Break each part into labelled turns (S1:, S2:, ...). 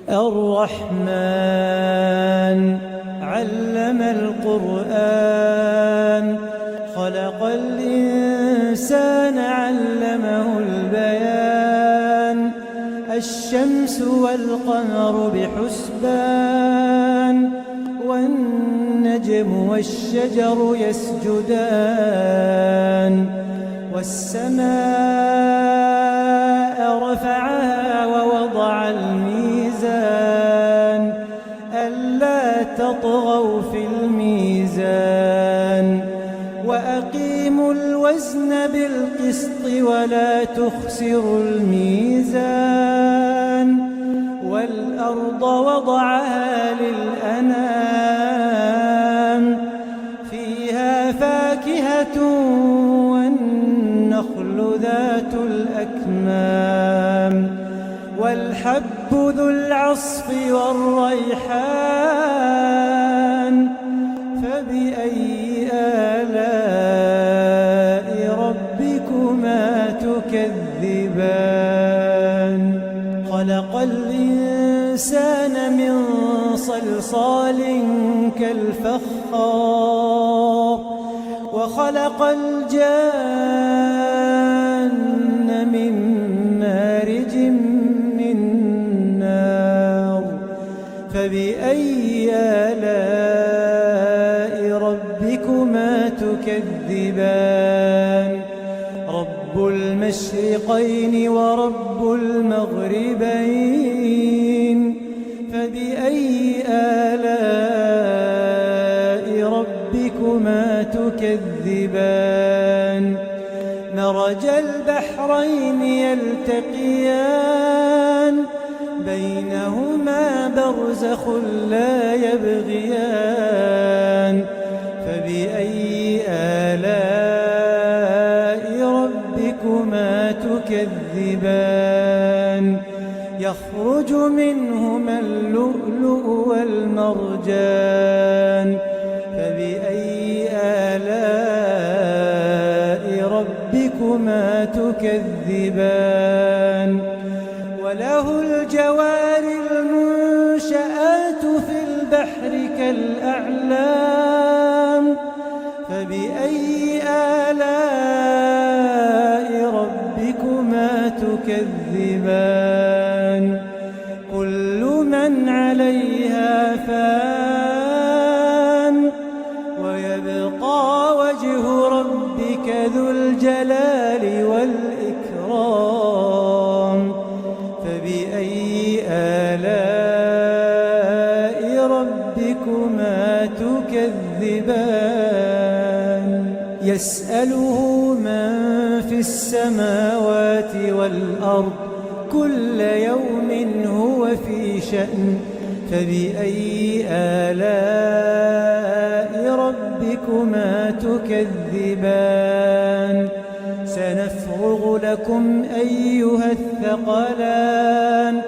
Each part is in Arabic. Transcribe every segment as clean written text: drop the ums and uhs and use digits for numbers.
S1: الرحمن علم القرآن خلق الإنسان علمه البيان الشمس والقمر بحسبان والنجم والشجر يسجدان والسماء رفعها ووضع الميزان ألا تطغوا في الميزان وأقيموا الوزن بالقسط ولا تخسروا الميزان والأرض وضعها للأنام فيها فاكهة والنخل ذات الأكمام والحب ذو العصف والريحان فبأي آلاء ربكما تكذبان خلق الإنسان من صلصال كالفخار وخلق الجان من مارج من نار فبأي آلاء ربكما تكذبان رب المشرقين ورب المغربين فبأي آلاء ربكما تكذبان مرج البحرين يلتقيان بينهما برزخ لا يبغيان فبأي آلاء ربكما تكذبان يخرج منهما اللؤلؤ والمرجان فبأي آلاء ربكما تكذبان وله الجوار المنشآت في البحر كالأعلام فبأي آلاء ربكما تكذبان كل من عليها فان ويبقى وجه ربك ذو الجلال والإكرام فبأي آلاء ربكما تكذبان يسأله من في السماوات والأرض كل يوم هو في شأن فبأي آلاء ربكما تكذبان سنفرغ لكم أيها الثقلان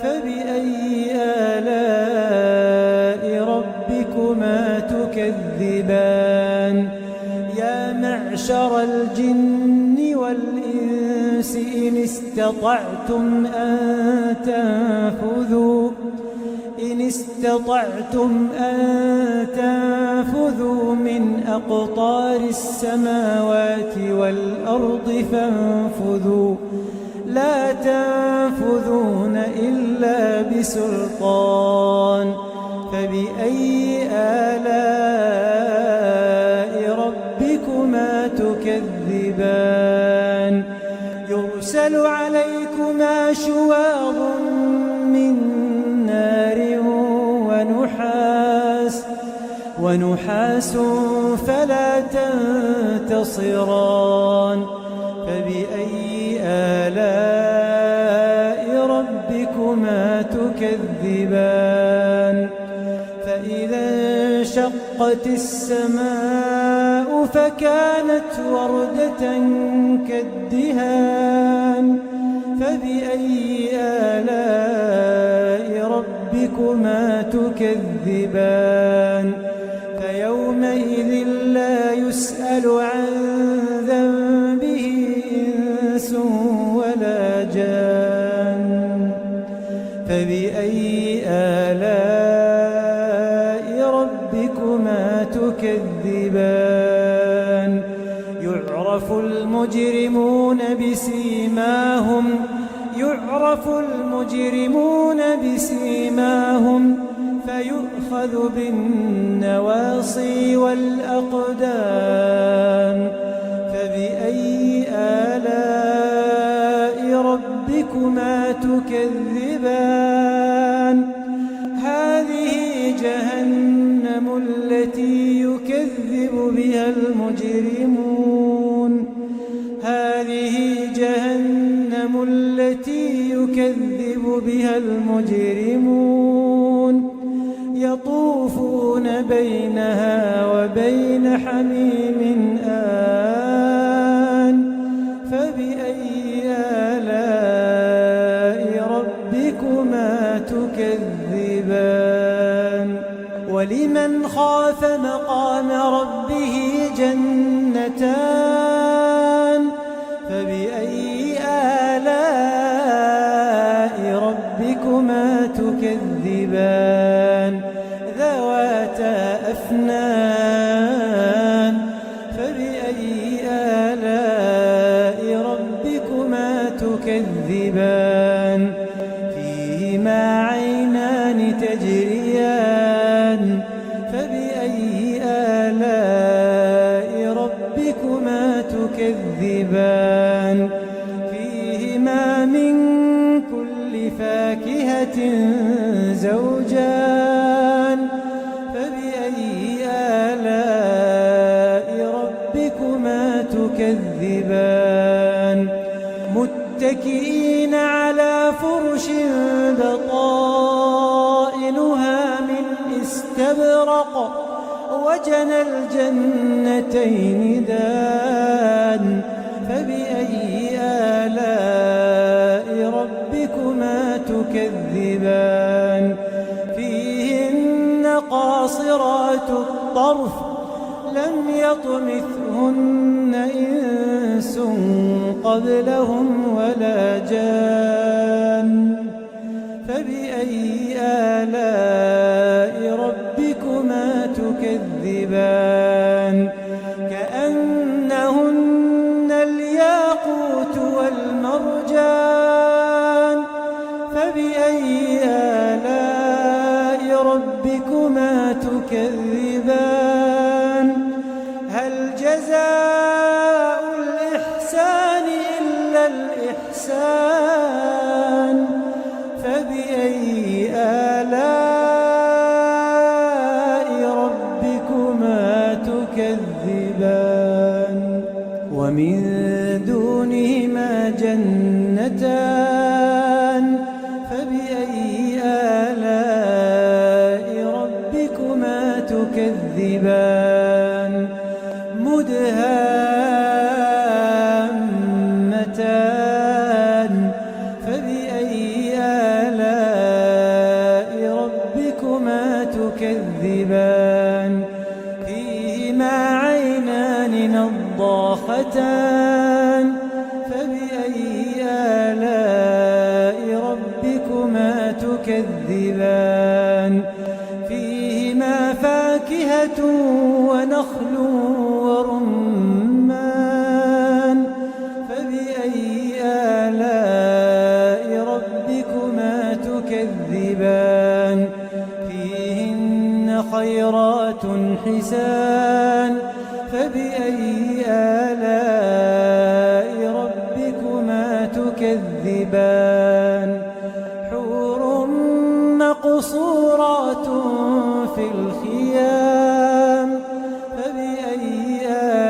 S1: فبأي آلاء ربكما تكذبان يا معشر الجن والإنس إن استطعتم أن تنفذوا من أقطار السماوات والأرض فانفذوا لا تنفذون إلا بسلطان فبأي آلاء ربكما تكذبان يرسل عليكما شواظ من نار ونحاس فلا تنتصران فبأي آلاء ربكما تكذبان فإذا انشقت السماء فكانت وردة كالدهان فبأي آلاء ربكما تكذبان فيومئذ لا يسأل عن ذنبه إنس ولا جان فبأي آلاء ربكما تكذبان يعرف المجرمون بسيماهم فيؤخذ بالنواصي والأقدام فبأي آلاء ربكما تكذبان هذه جهنم التي يكذب بها المجرمون يطوفون بينها وبين حميم آن فبأي آلاء ربكما تكذبان ولمن خاف مقام ربه جنتان فبأي آلاء ربكما تكذبان ذواتا أفنان فبأي آلاء ربكما تكذبان فيهما عينان تجريان فبأي آلاء ربكما تكذبان فيهما من كل فاكهة زوجان فبأي آلاء ربكما تكذبان متكئين على فرش بطائنها من استبرق وجنى الجنتين دان فبأي آلاء ربكما تكذبان فيهن قاصرات الطرف لم يطمثهن إنس قبلهم ولا جان فبأي آلاء ربكما تكذبان كأنهن الياقوت والمرجان فبأي آلاء ربكما تكذبان هل جزاء الإحسان إلا الإحسان فبأي آلاء ربكما تكذبان ومن دونهما جنتان فبأي آلاء ربكما تكذبان مدهامتان فبأي آلاء ربكما تكذبان فيهما عينان نضاختان فبأي آلاء ربكما تكذبان فيهما فاكهة ونخل ورمان فبأي آلاء ربكما تكذبان فيهن خيرات حسان فبأي آلاء ربكما تكذبان حور مقصورات في الخيام فبأي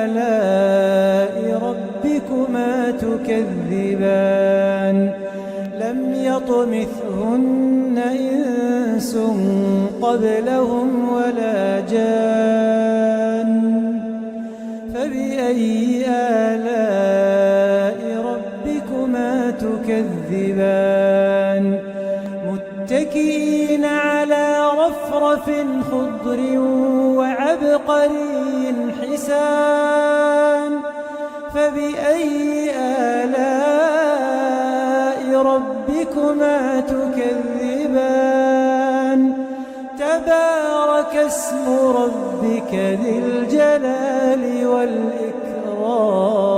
S1: آلاء ربكما تكذبان لم يطمثهن إنس قبلهم ولا جان فبأي آلاء ربكما تكذبان متكئين على رفرف خضر وعبقري حسان فبأي آلاء ربكما ربكما تكذبان تبارك اسم ربك ذي الجلال والإكرام